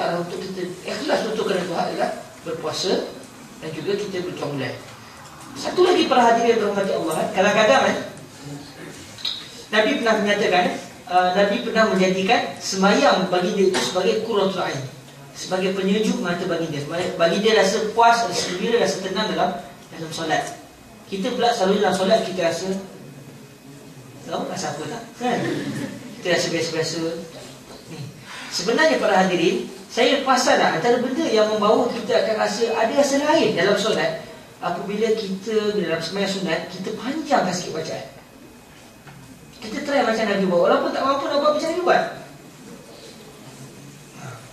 arah untuk kita ikhlas untuk kerana Tuhan adalah berpuasa dan juga kita berjuang. Satu lagi para hadirin berhormati Allah, kadang-kadang Nabi pernah menyatakan, Nabi pernah menjadikan semayang bagi dia itu sebagai qurratul ain, sebagai penyejuk mata bagi dia. Bagi dia rasa puas, rasa gembira, rasa tenang dalam solat. Kita pula selalu dalam solat kita rasa tahu rasa apa tak? Kan? Kita rasa biasa-biasa. Sebenarnya para hadirin, saya perasan antara benda yang membawa kita akan rasa ada rasa lain dalam solat, apabila kita dalam sembahyang sunat, kita panjangkan sikit bacaan. Kita try macam Nabi buat, walaupun tak mampu nak buat macam Nabi buat.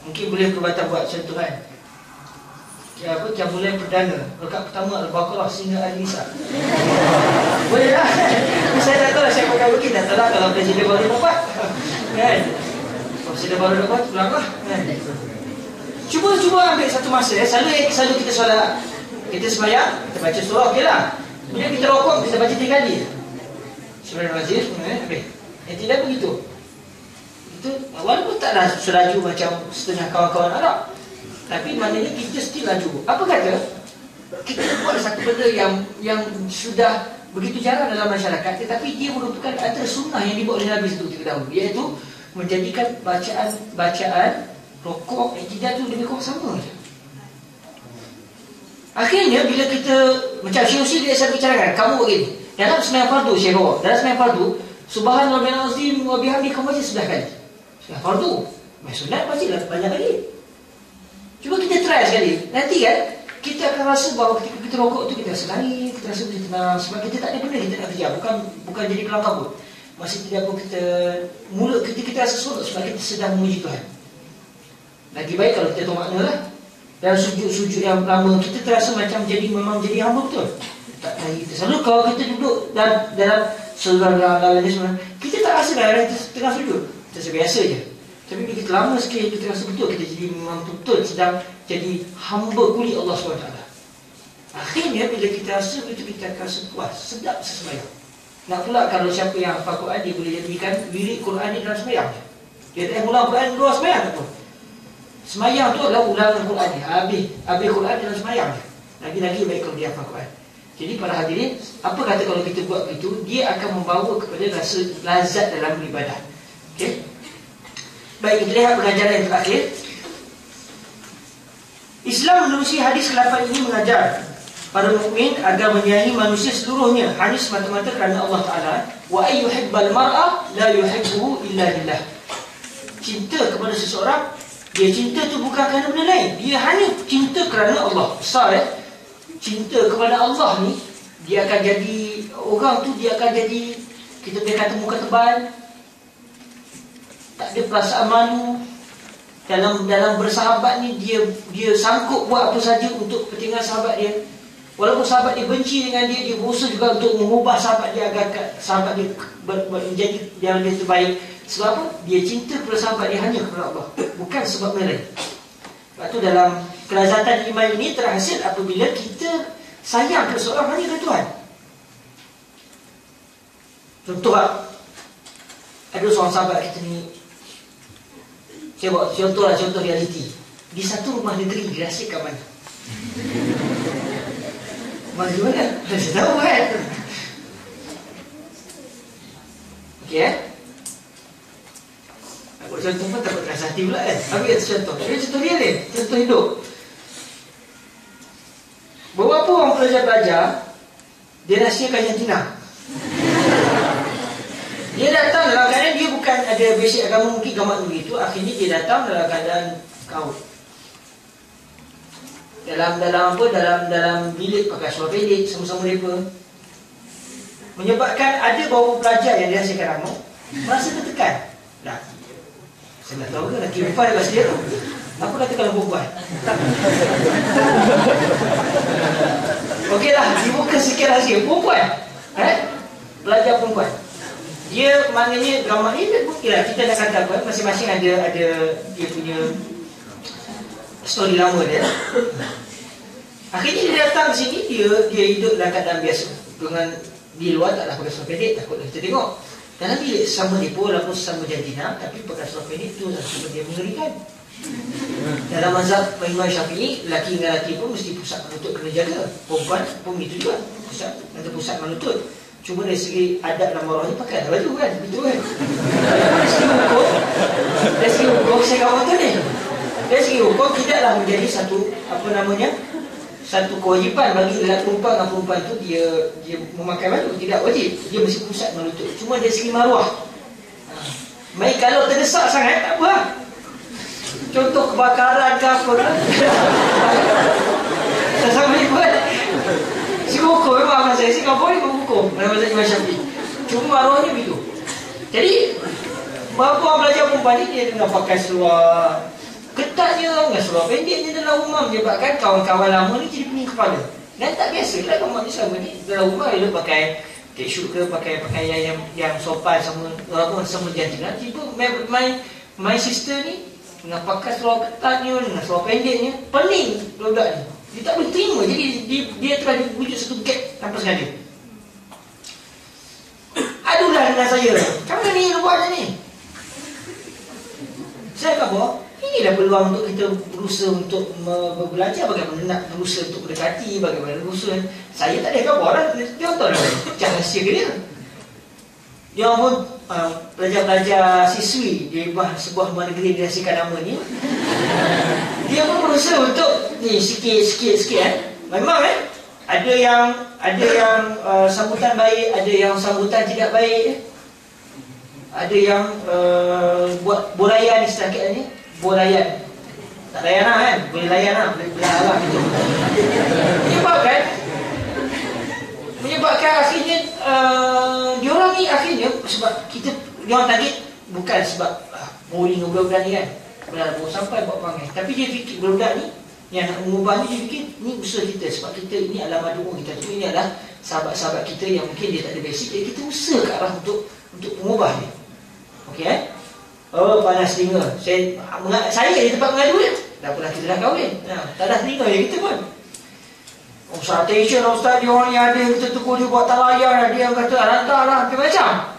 Mungkin boleh perbuatan buat contoh kan. Yang mulai perdana, rakaat pertama Al-Baqarah sehingga Al-Nisa. Boleh lah. Saya tak tahu lah saya pakai begini. Tak tahu lah kalau presiden baru dapat. Kan? Presiden baru dapat, pulang lah. Kan? Cuba ambil satu masa. Selalu kita solat. Kita sembahyang, kita baca surah, okey lah. Kemudian kita rokok, kita baca 3 kali. Sebenarnya habis. Yang tidak begitu. Itu walaupun taklah selaju macam setengah kawan-kawan Arab, tapi maknanya kita still laju. Apa kata kita buat satu benda yang sudah begitu jarang dalam masyarakat, tetapi dia merupakan antara sunnah yang dibuat oleh Nabi itu ketika dahulu, iaitu menjadikan bacaan rokok yang tidak tu lebih kurang sama je. Akhirnya bila kita macam Syekh dia selalu bicara kan, kamu begini dalam sembahyang fardu, Syekh bawa dalam sembahyang fardu, subhanallah wal azim wa bihamdi, kamu baca 11 kali. Sembahyang fardu, sembahyang sunat baca banyak kali. Cuba kita try sekali. Nanti kan kita akan rasa bahawa ketika kita rokok tu kita rasa lain, kita rasa kita tenang, sebab kita tak ada benda kita nak kerja, bukan jadi kelam kabut. Masih tidak apa kita mulut kita rasa seronok sebab kita sedang memuji Tuhan. Lagi baik kalau kita tahu makna lah. Dalam sujud yang lama kita terasa macam memang jadi hamba betul. Tak kita selalu kalau kita duduk dalam seluruh semua, kita tak rasa dalam tengah sujud. Kita biasa je. Tapi bila kita lama sikit, kita rasa betul kita jadi memang betul sedang jadi hamba kuli Allah SWT. Akhirnya bila kita rasa begitu, kita akan rasa puas, sedap sesembahyang. Nak pula kalau siapa yang hafal Quran, dia boleh jadikan wirid Quran ni dalam sembahyang. Dia tak ulang Quran luar sembahyang tak pun. Sembahyang tu adalah ulangan Quran ni. Habis Quran dalam sembahyang je. Lagi-lagi baik kalau dia hafal Quran. Jadi para hadirin, apa kata kalau kita buat begitu, dia akan membawa kepada rasa lazat dalam beribadah. Okey? Baik, kita lihat pengajaran yang terakhir. Islam menerusi hadis ke-8 ini mengajar para mukmin agar menyayangi manusia seluruhnya hanya semata-mata kerana Allah Ta'ala. Wa ayyuhibbal mar'a la yuhibbuhu illa lillah. Cinta kepada seseorang, dia cinta tu bukan kerana benda lain, dia hanya cinta kerana Allah. Besar cinta kepada Allah ni, dia akan jadi, orang tu dia akan jadi, kita boleh kata muka tebal, tak ada perasaan malu. Dalam bersahabat ni, dia sanggup buat apa saja untuk kepentingan sahabat dia. Walaupun sahabat dia benci dengan dia berusaha juga untuk mengubah sahabat dia agar sahabat dia menjadi yang lebih terbaik. Sebab apa? Dia cinta kepada sahabat dia hanya kepada Allah, bukan sebab lain. Sebab tu dalam kelazatan iman ini terhasil apabila kita sayang kepada seorang hanya kepada Tuhan. Contoh, ada seorang sahabat kita ni, saya buat contoh realiti. Di satu rumah negeri dirasik kat mana? Mana? Saya tahu kan? Okey Aku contoh pun takut rasa hati pula kan? Tapi kata contoh. Ini contoh real ni, contoh hidup. Beberapa orang pelajar-pelajar, dia rahsiakan jantina. Dia datang dalam keadaan dia bukan ada basic agama, mungkin gamak begitu. Akhirnya dia datang dalam keadaan kaut. Dalam bilik pakai seluar pendek sama-sama mereka. Menyebabkan ada beberapa pelajar yang dirahsiakan rambut merasa tertekan. Dah. Saya tak tahu ke lelaki perempuan dia bahasa dia tu. Apa kata kalau perempuan? Okeylah, dibuka sikit rahsia. Perempuan. Pelajar perempuan. Dia maknanya gambar ni okeylah, kita nak kata apa, masing-masing ada dia punya story lama dia. Akhirnya dia datang ke sini, dia hidup dalam keadaan biasa. Dengan di luar taklah pakai seluar pendek, takutlah kita tengok. Dalam bilik sesama dia pun, walaupun sesama jantina, tapi pakai seluar pendek tu sebab dia mengerikan. Dalam mazhab Imam Syafi'i, lelaki dengan lelaki pun mesti pusat malutut kena jaga. Perempuan pun begitu juga, pusat malutut. Cuma dari segi adat dan marahnya pakai baju kan, begitu kan. Dari segi hukum saya kawan tu ni. Dari segi hukum tidaklah menjadi satu satu kewajipan bagi lelaki perempuan dan perempuan itu dia memakai baju, tidak wajib. Dia mesti pusat malutut. Cuma dari segi maruah. Baik kalau terdesak sangat tak apa. Contoh kebakaran ke apa kan. Sama ni pun. Si hukum memang masa Singapura ni hukum dalam masa Imam Syafi'i. Cuma maruahnya begitu. Jadi bapa belajar perempuan ni dia kena pakai seluar ketatnya, dengan seluar pendeknya dalam rumah, menyebabkan kawan-kawan lama ni jadi pening kepala. Dan tak biasa lah kawan ni selama ni dalam rumah dia pakai t-shirt ke, pakai pakaian yang sopan sama jantina. Tiba my sister ni dengan pakai seluar ketatnya, dengan seluar pendeknya, pening budak ni. Dia tak boleh terima. Jadi dia telah diwujud satu gap tanpa sengaja. Adulah dengan saya, macam mana ni buat ni? Saya kata, inilah peluang untuk kita berusaha untuk belajar bagaimana nak berusaha untuk mendekati, bagaimana berusaha. Saya tak ada khabar lah. Dia tahu lah macam rahsia ke dia. Dia pun pelajar-pelajar siswi di sebuah negeri dirahsiakan nama ni. Dia pun berusaha untuk ni sikit memang ada yang sambutan baik, ada yang sambutan tidak baik. Ada yang buat borayan istilah kita ni, borayan. Tak layan lah kan, boleh layan lah, boleh lah gitu. Menyebabkan akhirnya diorang ni akhirnya sebab diorang target bukan sebab boring budak-budak ni kan, baru sampai buat panggil. Tapi dia fikir budak ni yang nak mengubah ni, dia fikir ni usaha kita, sebab kita ni adalah madu kita tu, ini adalah sahabat-sahabat kita yang mungkin dia tak ada basic, jadi kita usaha ke arah untuk mengubah dia. Okey oh panas telinga. Saya di tempat mengadu dia. Dah pernah kita dah kahwin. Tak ada telinga je kita pun. Citation Ustaz, dia orang yang ada yang kita tegur dia buat tak layan, dia yang kata rantarlah macam-macam.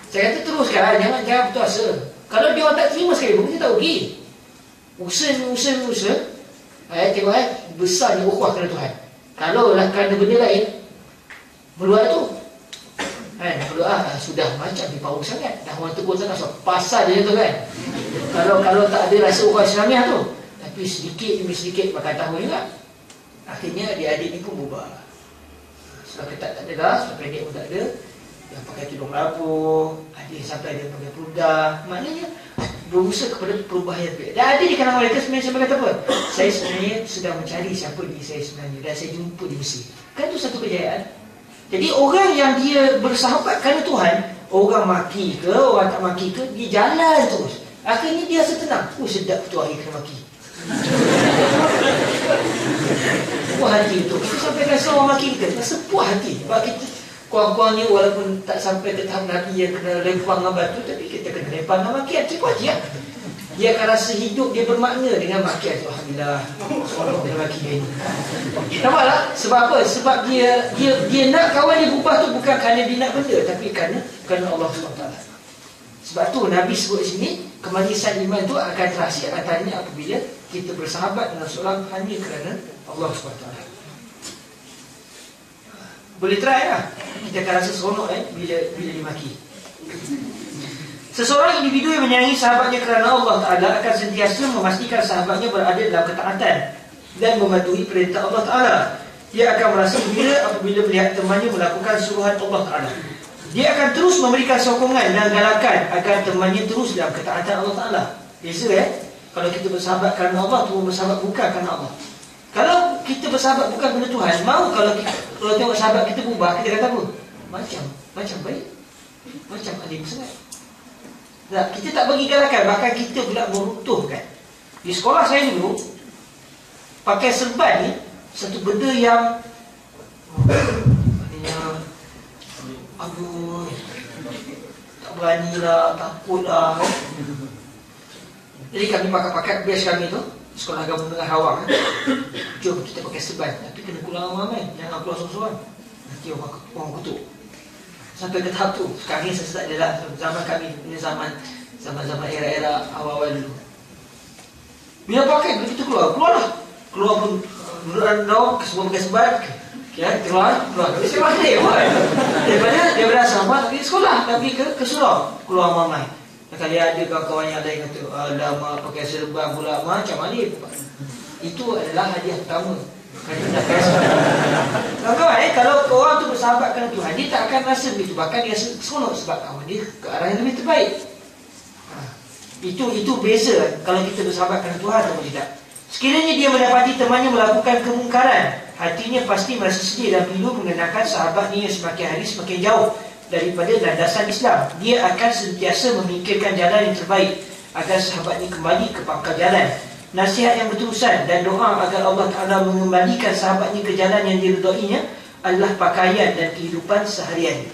Saya kata teruskan, jangan putus asa. Kalau dia orang tak terima sekali pun, kita tak rugi. Usaha. Tengok besarnya ukhuwah kerana Tuhan. Kalau lah kerana benda lain, meluat tu berdoa sudah macam dia power sangat, dah orang tegur sangat, so pasal dia tu kan. Kalau tak ada rasa ukhuwah Islamiah tu, tapi sedikit demi sedikit makan tahu juga. Akhirnya adik-adik ni pun berubah. Sebab ketat tak ada dah, sebab pendek pun tak ada. Yang pakai tudung labuh, ada yang sampai dia pakai prudah. Maknanya berusaha kepada perubahan yang baik. Dan ada di kalangan mereka sebenarnya saya kata apa? Saya sebenarnya sedang mencari siapa diri saya sebenarnya, dan saya jumpa di Mesir. Kan itu satu kejayaan. Jadi orang yang dia bersahabat kerana Tuhan, orang maki ke, orang tak maki ke, dia jalan terus. Akhirnya dia rasa tenang. Sedap tu hari kena maki. Puas hati tu. Kita sampai rasa orang maki kita, rasa puas hati. Sebab kita kurang-kurangnya walaupun tak sampai ke tahap Nabi yang kena lempang dengan batu, tapi kita kena lempang dengan makian. Itu puas dia. Dia akan rasa hidup dia bermakna dengan makian tu. Alhamdulillah, seorang dengan maki dia ni. Nampak tak? Sebab apa? Sebab dia nak kawan dia berubah tu bukan kerana dia nak benda, tapi kerana Allah SWT. Sebab tu Nabi sebut sini, kemanisan iman tu akan terhasil antaranya apabila kita bersahabat dengan seorang hanya kerana Allah SWT. Boleh try lah. Kita akan rasa seronok bila dimaki. Seseorang individu yang menyayangi sahabatnya kerana Allah Ta'ala akan sentiasa memastikan sahabatnya berada dalam ketaatan dan mematuhi perintah Allah Ta'ala. Dia akan merasa gembira apabila melihat temannya melakukan suruhan Allah Ta'ala. Dia akan terus memberikan sokongan dan galakan agar temannya terus dalam ketaatan Allah Ta'ala. Biasa kalau kita bersahabat kerana Allah, tu bersahabat bukan kerana Allah. Kalau kita bersahabat bukan kerana Tuhan, mau kalau tengok sahabat kita berubah, kita kata apa? Macam baik, macam alim sangat. Nah, kita tak bagi galakan, bahkan kita pula meruntuhkan. Di sekolah saya dulu, pakai serban ni satu benda yang aduh, tak berani lah, takut lah. Jadi kami pakai bias kami tu, sekolah agama menengah Rawang. Jom kita pakai serban, tapi kena pulang ramai, jangan keluar seorang-seorang. Nanti orang kutuk. Sampai ke tahap tu. Sekarang ni saya tak ada lah. Zaman kami, ini zaman era-era awal-awal dulu. Bila pakai begitu keluarlah. Keluar pun duduk semua pakai sebat. Ya, keluar. Tapi saya pakai daripada asrama tapi sekolah, tapi ke surau. Keluar mamai. Kali ada kawan-kawan yang ada yang kata, lama pakai serban pula macam mana. Itu adalah hadiah pertama. Kawan-kawan, kalau orang tu bersahabat dengan Tuhan, dia tak akan rasa begitu. Bahkan dia seronok sebab kawan dia ke arah yang lebih terbaik. Itu beza kalau kita bersahabat dengan Tuhan atau tidak. Sekiranya dia mendapati temannya melakukan kemungkaran, hatinya pasti merasa sedih dan pilu mengenakan sahabatnya yang semakin hari semakin jauh daripada landasan Islam. Dia akan sentiasa memikirkan jalan yang terbaik agar sahabatnya kembali ke pangkal jalan. Nasihat yang berterusan dan doa agar Allah Ta'ala mengembalikan sahabatnya ke jalan yang diridainya adalah pakaian dan kehidupan seharian.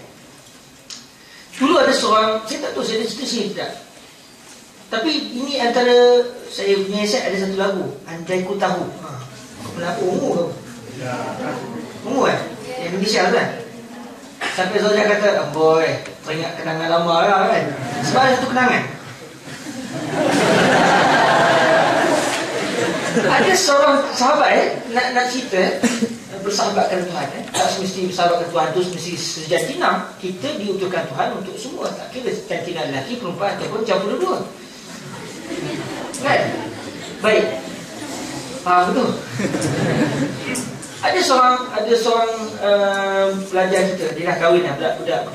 Dulu ada seorang, saya tak tahu saya ada cerita sini tak, tapi ini antara saya punya set ada satu lagu, Andai Ku Tahu. Kenapa umur? Umur kan? Indonesia kan? Sampai Zauja kata, boy, teringat kenangan lama lah kan. Sebab ada satu kenangan. Ada seorang sahabat nak cerita bersahabatkan Tuhan. Tak semesti bersahabatkan Tuhan tu semesti sejantina. Kita diutuskan Tuhan untuk semua. Tak kira jantina lelaki, perempuan ataupun campur dua. Kan? Baik. Betul. Ada seorang pelajar kita, dia dah kahwin dah, budak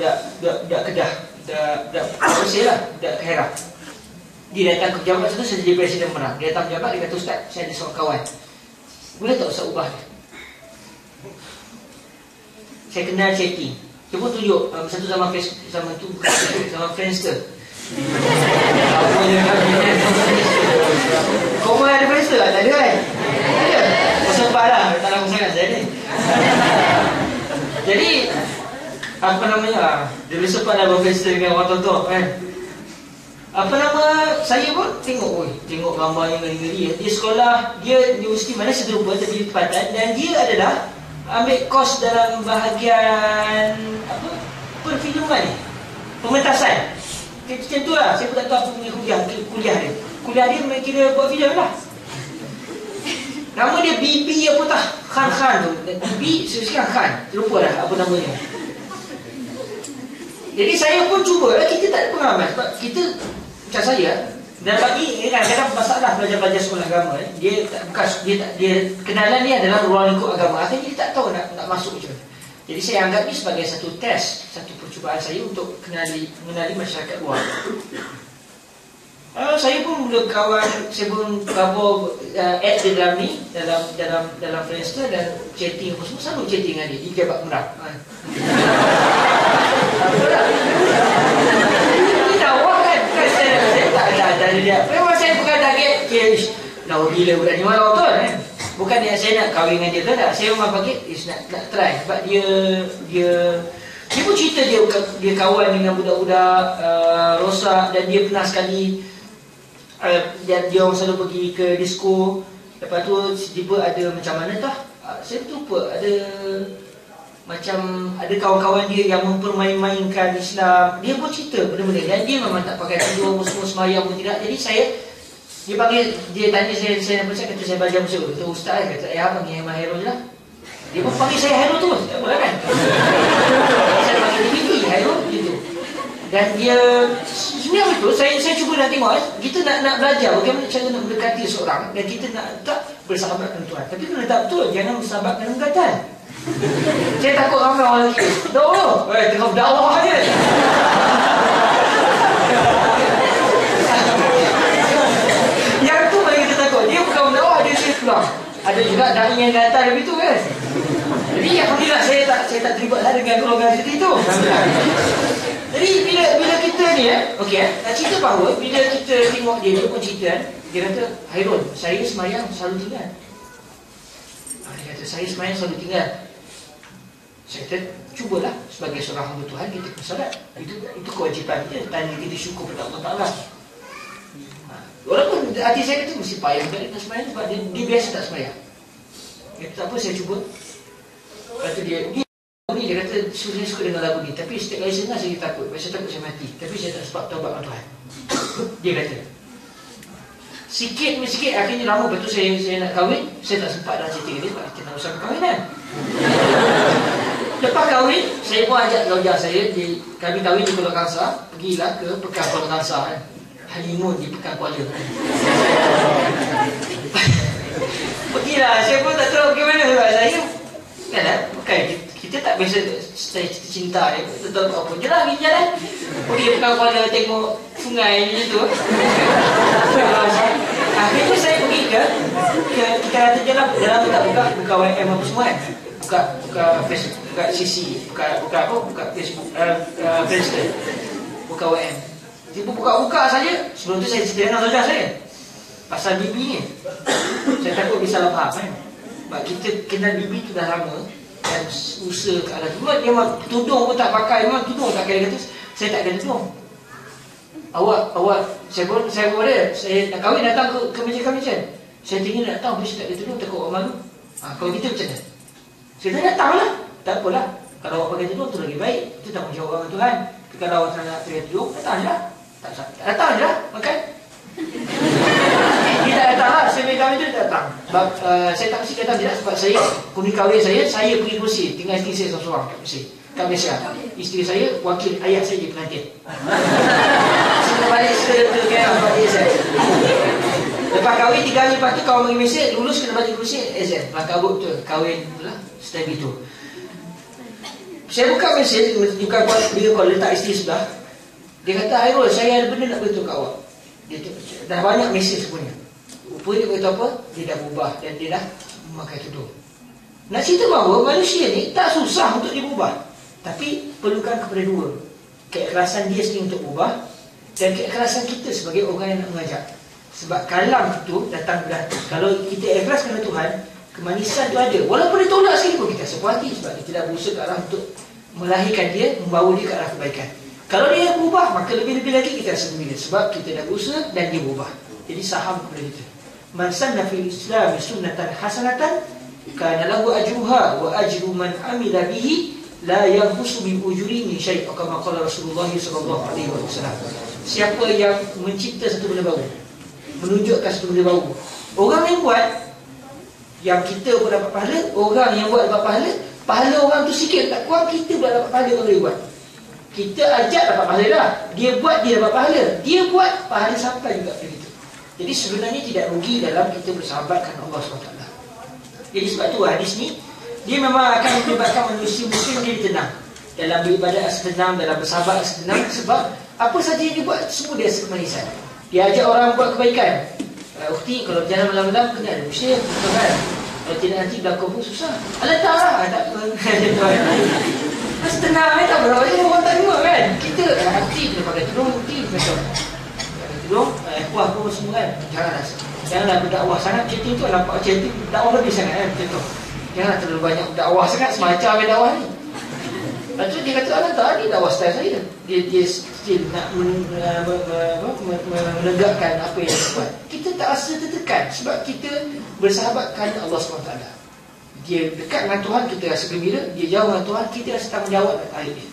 Kedah, budak Mesir lah, budak Khairah. Dia datang ke pejabat situ, saya jadi presiden menang. Dia datang pejabat, dia kata, Ustaz, saya ada seorang kawan. Boleh tak Ustaz ubah dia? Saya kenal chatting. Dia pun tunjuk, satu zaman tu, zaman Friendster. Kau pun ada Friendster tak? Tak ada kan? Tak ada? Sempat lah, tak lama sangat saya ni. Jadi apa namanya, dia boleh sempat lah berfesta dengan orang tonton kan. Apa nama, saya pun tengok gambar yang ngeri-ngeri. Dia sekolah, dia universiti mana serupa tapi di tempatan, dan dia adalah ambil kos dalam bahagian apa, perfilman ni, pementasan. Macam tu lah, saya pun tak tahu apa punya kuliah dia. Kuliah dia kira buat video lah. Nama dia Bibi apa tak? Khan tu. Bibi sekarang Khan. Terlupa dah apa namanya. Jadi saya pun cuba lah. Kita tak ada pengalaman. Sebab kita macam saya. Dan bagi kadang-kadang masalah pelajar-pelajar sekolah agama. Dia kenalan dia adalah ruang lingkup agama. Akhirnya dia tak tahu nak masuk macam mana. Jadi saya anggap ini sebagai satu test, satu percubaan saya untuk mengenali masyarakat luar. Saya pun mula saya pun cover add di dalam ni, dalam Friendster dan chatting apa semua, selalu chatting dengan dia di Jabat Merah. Ini dakwah kan? Saya tak ada dia. Memang saya bukan target dah gila budak ni malam tu kan. Bukan yang saya nak kahwin dengan dia tu tak. Saya memang bagi nak try. Sebab dia pun cerita dia kawan dengan budak-budak rosak, dan dia pernah sekali dan dia orang selalu pergi ke disco. Lepas tu tiba ada macam mana tah, saya lupa, ada kawan-kawan dia yang mempermain-mainkan Islam. Dia pun cerita benda-benda, dan dia memang tak pakai tudung, semua sembahyang pun tidak. Jadi dia tanya saya kata saya belajar musuh. Kata Ustaz, kata panggil Ahmad Hairul je lah. Dia pun panggil saya Hairul tu, tak boleh kan. Saya panggil dia Bibi Hairul gitu. Dan dia sebenarnya betul, saya cuba nak tengok kita nak belajar bagaimana cara nak mendekati seorang, dan kita nak tak bersahabat dengan Tuhan. Tapi kena tak betul, jangan bersahabat dengan gatan. Saya takut ramai orang lagi tengah berdakwah je. Yang tu paling kita takut. Dia bukan berdakwah, dia keluar. Ada juga dai yang gatan lebih tu kan. Jadi alhamdulillah saya tak terlibat dengan golongan seperti itu. Jadi bila kita ni nak cerita bahawa bila kita tengok dia pun cerita dia kata, Hairul, saya semayang selalu tinggal. Dia kata, saya semayang selalu tinggal. Saya kata, cubalah sebagai seorang hamba Tuhan kita bersolat. Itu kewajipan kita, tanda kita syukur kepada Allah Ta'ala. Walaupun hati saya kata mesti payah nak semayang sebab dia biasa tak semayang. Dia kata, tak apa, saya cuba. Lepas tu dia kata, saya suka dengar lagu ni, tapi setiap kali saya dengar saya takut. Saya takut saya mati, tapi saya tak sebab taubat dengan Tuhan. Dia kata, Sikit demi sikit, akhirnya lama. Lepas tu saya nak kahwin, saya tak sempat dah cerita ni sebab kita nak urusan perkahwinan. Lepas kahwin, saya pun ajak zaujah saya, kami kahwin di Pulau Kangsar, pergilah ke Pekan Pulau Kangsar kan. Honeymoon di Pekan Kuala. Pergilah, saya pun tak tahu bagaimana sebab saya kan, bukan kita tak biasa cinta dia, tak tahu apa. Je lah pergi jalan, pergi Pekan Kuala tengok sungai macam tu. Akhirnya saya pergi ke kita kata jalan tak buka WM apa semua kan. Buka Facebook, buka CC, buka Facebook, Friendster, buka WM. Tiba buka saja. Sebelum tu saya cerita dengan saudara saya pasal bibi ni. Saya takut dia salah faham kan. Sebab kita kenal bibi tu dah lama dan usaha kat arah tu. Dia memang tudung pun tak pakai, memang tudung tak kena kata. Saya tak ada tudung. Awak saya nak kahwin datang ke meja kami kan. Saya tinggal nak tahu dia tak ada tudung, takut orang malu. Kalau gitu macam mana? Saya datanglah. Tak apalah. Kalau awak pakai tudung tu lagi baik. Itu tanggungjawab orang Tuhan. Tapi kalau awak nak pakai tudung, datang je lah. Datang je lah. Makan. Dia tak datang lah. Saya pergi kahwin tu datang. Sebab saya tak mesti datang tidak. Sebab saya pergi kahwin saya pergi Mesir. Tinggal isteri saya seorang kat Mesir. Kat Malaysia. Isteri saya wakil ayah saya je penantin. Saya balik setelah kan balik saya. Lepas kahwin 3 hari lepas tu kawan pergi Malaysia, lulus kena balik Malaysia, exam. Langkah abut tu kahwin lah. Setelah itu saya buka mesej, dia call letak isteri sebelah. Dia kata, Hairul, saya ada benda nak beritahu kat awak. Dia dah banyak mesej sebenarnya. Rupanya dia beritahu apa? Dia dah berubah dan dia dah memakai tudung. Nak cerita bahawa manusia ni tak susah untuk dia berubah, tapi perlukan kepada dua. Keikhlasan dia sendiri untuk berubah dan keikhlasan kita sebagai orang yang nak mengajak. Sebab kalam itu datang beratus. Kalau kita ikhlas kerana Tuhan, kemanisan tu ada. Walaupun dia tolak sikit pun kita sepuas hati. Sebab kita dah berusaha ke arah untuk melahirkan dia, membawa dia ke arah kebaikan. Kalau dia berubah, maka lebih-lebih lagi kita rasa gembira. Sebab kita dah berusaha dan dia berubah. Jadi saham kepada kita. Man sanna fil Islam sunnatan hasanatan kana lahu ajruha wa ajru man amila bihi la yanqusu min ujurihi syai', kama qala Rasulullah sallallahu alaihi wasallam. Siapa yang mencipta satu benda baru, menunjukkan satu benda baru, orang yang buat, yang kita pun dapat pahala, orang yang buat dapat pahala. Pahala orang tu sikit tak kurang, kita pula dapat pahala kalau dia buat. Kita ajak dapat pahala dah, dia buat dia dapat pahala, dia buat pahala sampai juga ke kita. Jadi sebenarnya tidak rugi dalam kita bersahabatkan Allah SWT. Jadi sebab tu hadis ni dia memang akan menyebabkan manusia muslim dia tenang dalam beribadat setenang, dalam bersahabat setenang. Sebab apa saja yang dia buat semua dia rasa kemanisan. Dia ajak orang buat kebaikan. Ukti kalau jalan malam-malam kena ada musyrik, kan? Kalau tidak nanti berlaku pun susah. Alah tak lah, tak apa. Mas tenang tak berapa je orang tak dengar kan. Kita ukti kena pakai tudung, ukti macam pakai tudung, puas pun semua kan. Janganlah berdakwah sangat macam tu, nampak macam tu dakwah lebih sangat kan macam tu. Janganlah terlalu banyak dakwah sangat semacam yang dakwah ni. Lepas tu dia kata, alah tak, ni dakwah style saya. Dia still nak menegakkan apa yang dia buat. Kita tak rasa tertekan sebab kita bersahabatkan Allah SWT. Dia dekat dengan Tuhan, kita rasa gembira. Dia jauh dengan Tuhan, kita rasa tanggungjawab atas hal ini.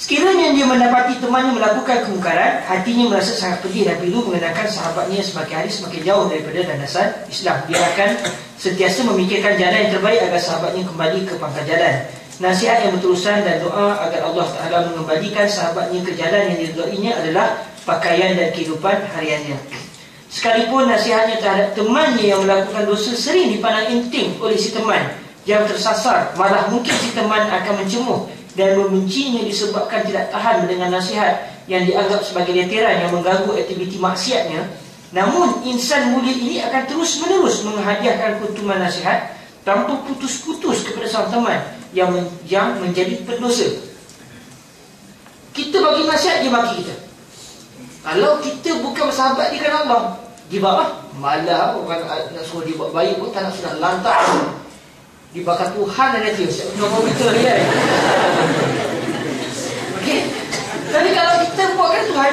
Sekiranya dia mendapati temannya melakukan kemungkaran, hatinya merasa sangat pedih dan pilu mengenangkan sahabatnya semakin hari semakin jauh daripada landasan Islam. Dia akan sentiasa memikirkan jalan yang terbaik agar sahabatnya kembali ke pangkal jalan. Nasihat yang berterusan dan doa agar Allah Ta'ala mengembalikan sahabatnya ke jalan yang diridainya adalah pakaian dan kehidupan hariannya. Sekalipun nasihatnya terhadap temannya yang melakukan dosa sering dipandang enteng oleh si teman yang tersasar, malah mungkin si teman akan mencemuh dan membencinya disebabkan tidak tahan mendengar nasihat yang dianggap sebagai leteran yang mengganggu aktiviti maksiatnya. Namun insan mulia ini akan terus-menerus menghadiahkan kuntuman nasihat tanpa putus-putus kepada sang teman yang menjadi pendosa. Kita bagi nasihat, dia maki kita. Kalau kita bukan bersahabat dengan Allah, dia bakar malah orang nak suruh dia buat baik pun tak nak, sudah lantak dibakar Tuhan dan dia nombor kita ni kan. Okey. Tapi kalau kita buatkan Tuhan,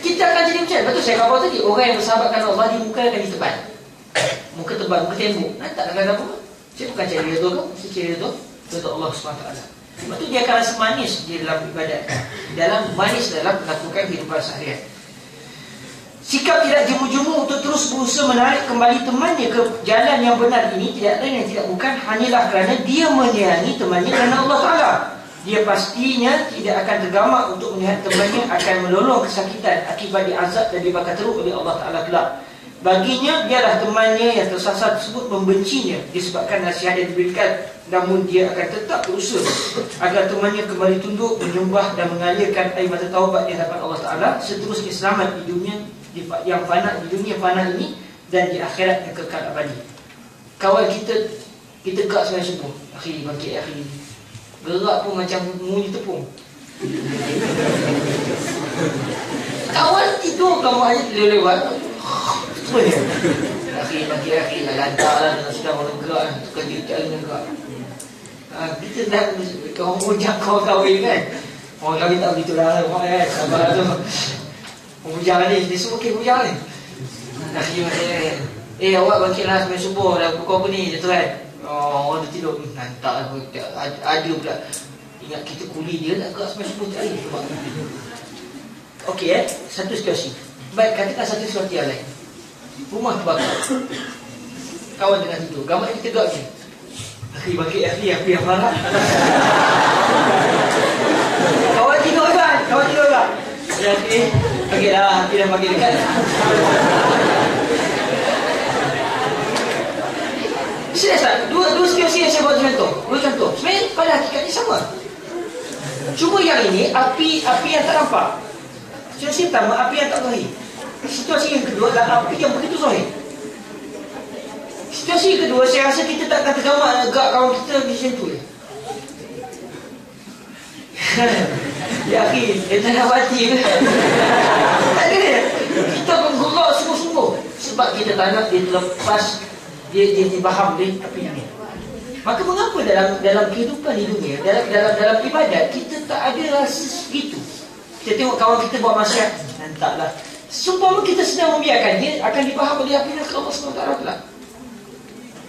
kita akan jadi macam. Betul saya khabar tadi, orang yang bersahabatkan Allah di muka akan ditebal. Muka tebal, muka tembok. Tak nak kata apa. Saya bukan cari redha kau, saya cari redha Allah SWT. Sebab tu dia akan rasa manis di dalam ibadat, dalam manis dalam melakukan kehidupan seharian. Sikap tidak jemu-jemu untuk terus berusaha menarik kembali temannya ke jalan yang benar ini tidak lain yang tidak bukan hanyalah kerana dia menyayangi temannya kerana Allah Ta'ala. Dia pastinya tidak akan tergamak untuk melihat temannya akan melolong kesakitan akibat diazab dan dibakar teruk oleh Allah Ta'ala kelak. Baginya, biarlah temannya yang tersasar tersebut membencinya disebabkan nasihat yang diberikan, namun dia akan tetap berusaha agar temannya kembali tunduk, menyembah dan mengalirkan air mata taubat di hadapan Allah Ta'ala, seterusnya selamat di dunia yang fana, di dunia fana ini dan di akhirat yang kekal abadi. Kawan kita gerak sembahyang subuh, akhir bangkit akhir, gerak pun macam munyi tepung. Kawan tidur kamu aja lewat semua dia akhir bangkit akhir lantar lah dengan sedang orang gerak, kerja tak dengan gerak. Kita dah orang bujang kawan kahwin kan, orang kahwin tak begitu lah kan, sabar tu. Bujang ni, dia semua kek bujang ni. Akhir bangkit awak bangkitlah sembahyang subuh dah pukul apa ni, dia tu kan. Oh, orang tu tidur, nantak lah, ada pula. Ingat kita kuli dia nak gerak sembahyang subuh tak boleh. Okey satu situasi. Baik, katakan satu situasi yang lain. Rumah terbakar, kawan tengah tidur, gambar kita gerak ni. Akhir bangkit akhir yang marah. Kawan tidur kan? Kawan tidur kan? Ya akhir bangkitlah, akhir dah bangkit dekat. Serius tak? Dua situasi yang saya buat contoh. Dua contoh. Sebenarnya pada hakikatnya sama. Cuma yang ini api yang tak nampak. Situasi pertama api yang tak zahir. Situasi yang kedua adalah api yang begitu zahir. Situasi yang kedua saya rasa kita tak akan tergamak nak gerak kawan kita macam tu je. Ya akhir, dia tak nak mati ke? Tak ada dia. Kita menggerak sungguh-sungguh sebab kita tak nak dia terlepas, dia faham dia apa yang ni. Maka mengapa dalam kehidupan di dunia, dalam ibadat kita tak ada rasa segitu? Kita tengok kawan kita buat maksiat, nantaklah. Sumpama kita sedang membiarkan dia akan difaham oleh api neraka Allah SWT pula.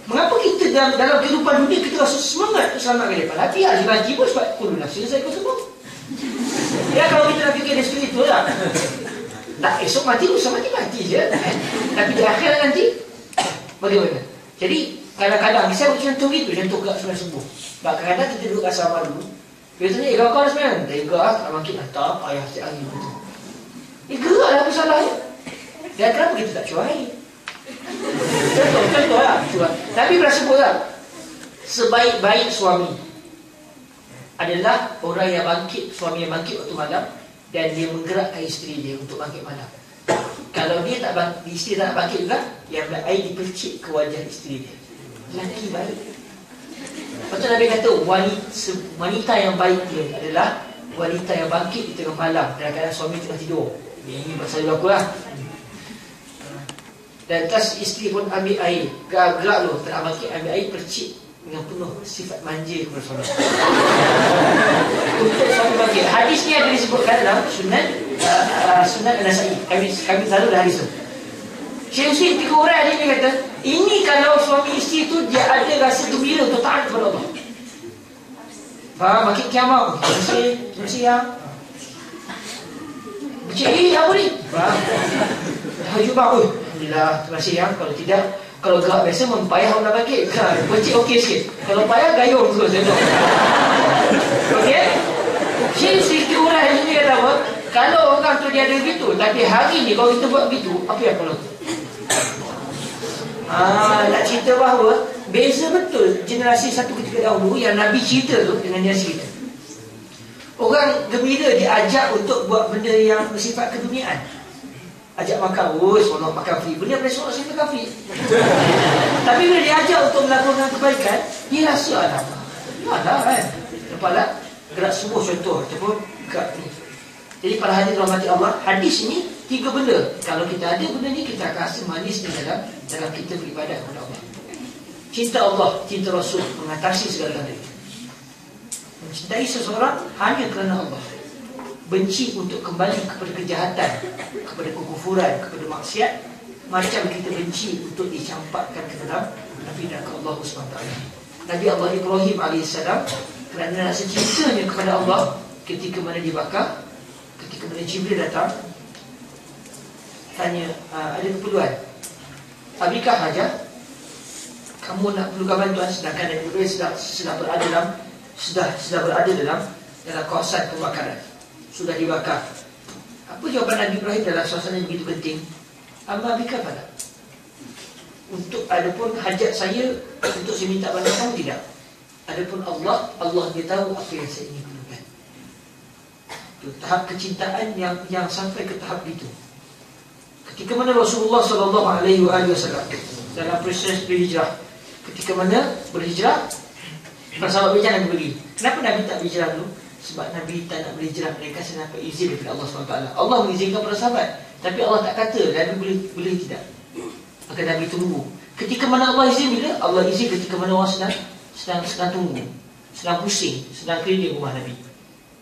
Mengapa kita dalam kehidupan dunia kita rasa semangat untuk selamatkan dia? Padahal dia harus mati pun sebab kulun nafsi saya kau semua. Ya kalau kita nak fikir dia seperti itu lah. Tak esok mati usah mati je. Tapi di akhirat nanti bagaimana? Jadi kadang-kadang saya buat contoh gitu, contoh gerak sembahyang subuh. Kadang-kadang kita duduk asrama dulu. Biasanya kalau kau dah sembahyang, dia gerak tak makin hantar ayah setiap hari begitu. Geraklah apa salahnya? Dan kenapa kita tak cuai? Contoh lah. Nabi pernah sebut lah, sebaik-baik suami adalah orang yang bangkit, suami yang bangkit waktu malam dan dia menggerakkan isteri dia untuk bangkit malam. Kalau dia tak bangkit, isteri tak nak bangkit juga, dia ambil air dipercik ke wajah isteri dia. Lelaki baik. Lepas tu Nabi kata wanita yang baik dia adalah wanita yang bangkit di tengah malam dalam keadaan suami tengah tidur. Ini pasal berlaku lah. Dan tas isteri pun ambil air, gerak lu, tak nak bangkit, ambil air percik dengan penuh sifat manja kepada suami. Untuk suami bangkit. Hadis ni ada disebutkan dalam Sunan An-Nasai. Kami selalu dah hadis tu. Syekh Hussein 3 orang hadis ni kata, ini kalau suami isteri tu dia ada rasa gembira untuk taat kepada Allah. Faham? Bangkit kiamat. Terima kasih ya. Cik, apa ni? Faham? Hajub bang, alhamdulillah, terima kasih ya. Kalau tidak, kalau gerak biasa pun payah orang nak bangkit. Percik okey sikit. Kalau payah, gayung terus. Okey? Syekh sikit orang yang ni kata apa? Kalau orang tu dia ada begitu, tapi hari ni kalau kita buat begitu, apa yang perlu? Nak cerita bahawa beza betul generasi satu ketika dahulu yang Nabi cerita tu dengan generasi kita. Orang gembira diajak untuk buat benda yang bersifat keduniaan. Ajak makan, seronok makan free. Benda pada seronok saya makan free. Tapi bila diajak untuk melakukan kebaikan, dia rasa ada kan. Lepas gerak subuh contoh ataupun gerak ni. Jadi para hadis rahmati Allah, hadis ni 3 benda. Kalau kita ada benda ni, kita akan rasa manis dalam kita beribadat kepada Allah. Cinta Allah, cinta Rasul mengatasi segala-galanya. Mencintai seseorang hanya kerana Allah. Benci untuk kembali kepada kejahatan, kepada kekufuran, kepada maksiat, macam kita benci untuk dicampakkan ke dalam api neraka Allah SWT. Nabi Allah Ibrahim AS kerana rasa cintanya kepada Allah ketika mana dibakar, ketika mana Jibril datang, tanya, ada keperluan, Abikah hajah? Kamu nak perlukan bantuan, sedangkan Nabi Ibrahim sedang berada dalam kawasan pembakaran, sudah dibakar. Apa jawapan Nabi Ibrahim dalam suasana yang begitu genting? Amma bika pada. Untuk adapun hajat saya, untuk saya minta bantuan kamu, tidak. Adapun Allah dia tahu apa yang saya ingin perlukan. Itu tahap kecintaan yang sampai ke tahap itu. Ketika mana Rasulullah SAW dalam proses berhijrah, ketika mana berhijrah, para sahabat berhijrah Nabi pergi. Kenapa Nabi tak berhijrah dulu? Sebab Nabi tak nak berhijrah, mereka saya dapat izin daripada Allah SWT. Allah mengizinkan para sahabat, tapi Allah tak kata Nabi boleh tidak. Maka Nabi tunggu. Ketika mana Allah izin, bila? Allah izin ketika mana orang sedang tunggu, sedang pusing, sedang keliling rumah Nabi.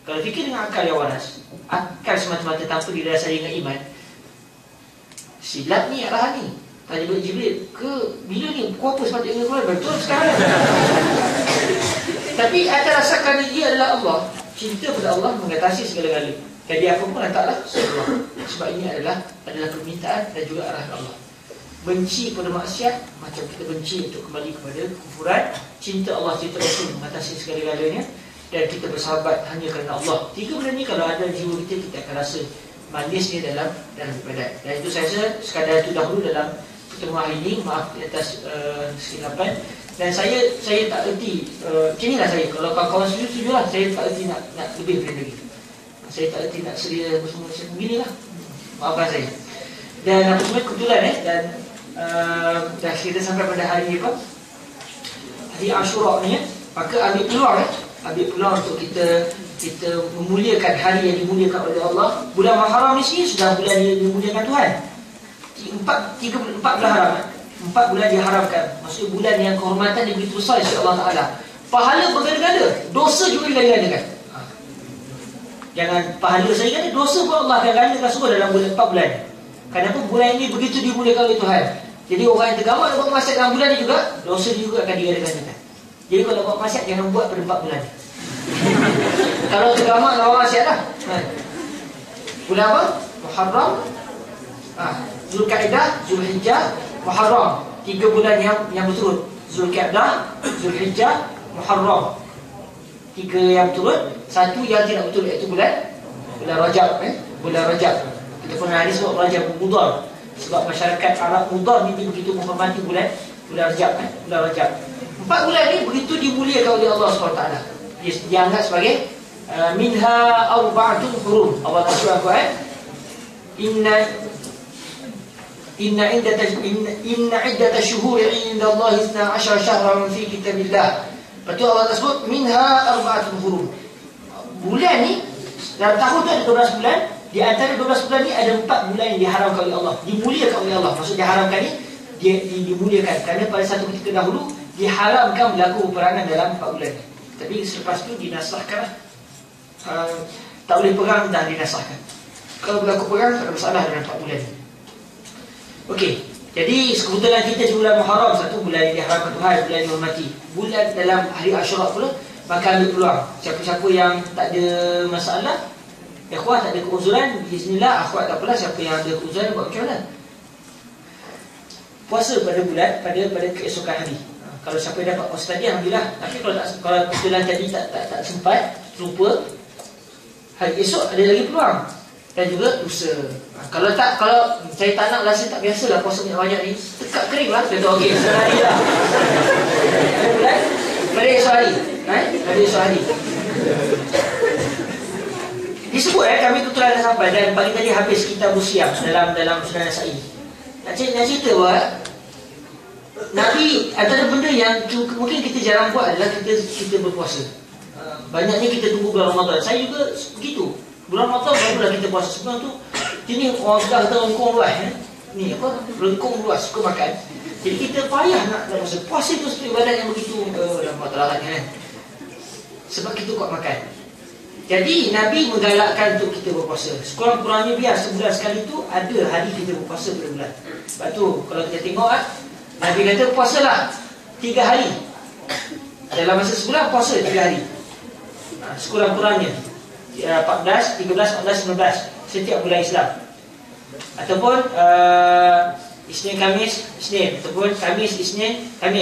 Kalau fikir dengan akal yang waras, akal semata-mata tanpa didasari dengan iman, silap ni arahan ni. Tanya Jibril, bila ni? Kau apa sepatutnya keluar? Betul sekarang. Tapi anda rasakan dia adalah Allah. Cinta pada Allah mengatasi segala-galanya. Jadi apa pun letaklah Allah. Sebab ini adalah permintaan dan juga arahan Allah. Benci pada maksiat macam kita benci untuk kembali kepada kekufuran. Cinta Allah, cinta Rasul mengatasi segala-galanya. Dan kita bersahabat hanya kerana Allah. Tiga benda ni kalau ada jiwa kita akan rasa manisnya dalam ibadat. Dan itu saya rasa sekadar itu dahulu dalam pertemuan hari ini. Maaf di atas kesilapan. Dan saya tak erti, macam inilah saya. Kalau kawan-kawan setuju lah, saya tak erti nak lebih daripada lagi. Saya tak erti nak seria bersama saya beginilah. Maafkan saya. Dan apa semua kebetulan dan dah kita sampai pada hari apa? Hari Ashura ni maka ambil peluang untuk kita memuliakan hari yang dimuliakan oleh Allah. Bulan Muharram ni sendiri sudah bulan yang dimuliakan Tuhan. 4 bulan haram. 4 bulan diharamkan. Maksudnya bulan yang kehormatan dia begitu besar insya Allah Ta'ala. Pahala berganda-ganda, dosa juga diganda-gandakan. Jangan pahala saya kata, dosa pun Allah akan gandakan semua dalam bulan 4 bulan. Kenapa? Bulan ini begitu dimuliakan oleh Tuhan. Jadi orang yang tergamak dan buat maksiat dalam bulan ini juga, dosa juga akan diganda-gandakan. Jadi kalau buat maksiat jangan buat pada 4 bulan. Kalau tergamak dan buat maksiat lah. Bulan apa? Muharram, Zulkaidah, Zulhijjah, Muharram. 3 bulan yang berturut. Zulkaidah, Zulhijjah, Muharram. 3 yang berturut. 1 yang tidak berturut, iaitu bulan Rajab. Bulan Rajab. Kita pernah hadis sebab Rajab Mudar. Sebab masyarakat Arab Mudar ni begitu menghormati bulan Rajab. Bulan Rajab. 4 bulan ni begitu dimuliakan oleh Allah SWT. Dia dianggap sebagai minha arba'atun hurum. Allah Ta'ala Al-Quran, Inna iddata syuhuri inda Allah 12 syahran fi kitabillah. Lepas tu Allah tersebut minha arba'atun hurum. Bulan ni dalam tahun tu ada 12 bulan. Di antara 12 bulan ni ada 4 bulan yang diharamkan oleh Allah, dimuliakan oleh Allah. Maksud diharamkan ni dimuliakan kerana pada satu ketika dahulu diharamkan berlaku peperangan dalam 4 bulan ni. Tapi selepas tu dinasahkan. Tak boleh perang, dah dinasahkan. Kalau berlaku perang tak ada masalah dalam 4 bulan ni. Okey, jadi kebetulan kita di bulan Muharram, satu bulan yang diharamkan Tuhan, bulan yang dihormati. Bulan dalam hari Ashura pula, maka ambil peluang. Siapa-siapa yang tak ada masalah, akhwat tak ada keuzuran, bismillah. Akhwat tak apalah, siapa yang ada keuzuran buat macam mana? Puasa pada bulan, pada keesokan hari. Kalau siapa yang dapat puasa tadi, alhamdulillah. Tapi kalau kebetulan tadi tak sempat, lupa, hari esok ada lagi peluang. Dan juga lusa. Kalau saya tak nak, rasa tak biasa lah puasa banyak ni, tekak kering lah. Kata okey, sehari lah. Bulan pada esok hari. Pada esok hari. Disebut kami kebetulan dah sampai. Dan pagi tadi habis kitab Siam dalam Sunan Nasa'i. Nak cerita bahawa Nabi, antara benda yang mungkin kita jarang buat adalah kita berpuasa. Banyaknya kita tunggu bulan Ramadan. Saya juga begitu. Bulan Ramadan barulah kita puasa. Sebelum tu ini orang sudah kata lengkung luas. Ni apa? Lengkung luas, suka makan. Jadi kita payah nak puasa. Puasa itu satu ibadat yang begitu kan. Sebab kita kuat makan. Jadi Nabi menggalakkan untuk kita berpuasa. Sekurang-kurangnya biar sebulan sekali tu ada hari kita berpuasa pada bulan. Sebab tu kalau kita tengok Nabi kata puasalah 3 hari. Dalam masa sebulan puasa 3 hari. Sekurang-kurangnya 14, 13, 14, 19 setiap bulan Islam. Ataupun Isnin Kamis Isnin, ataupun Kamis Isnin Kamis.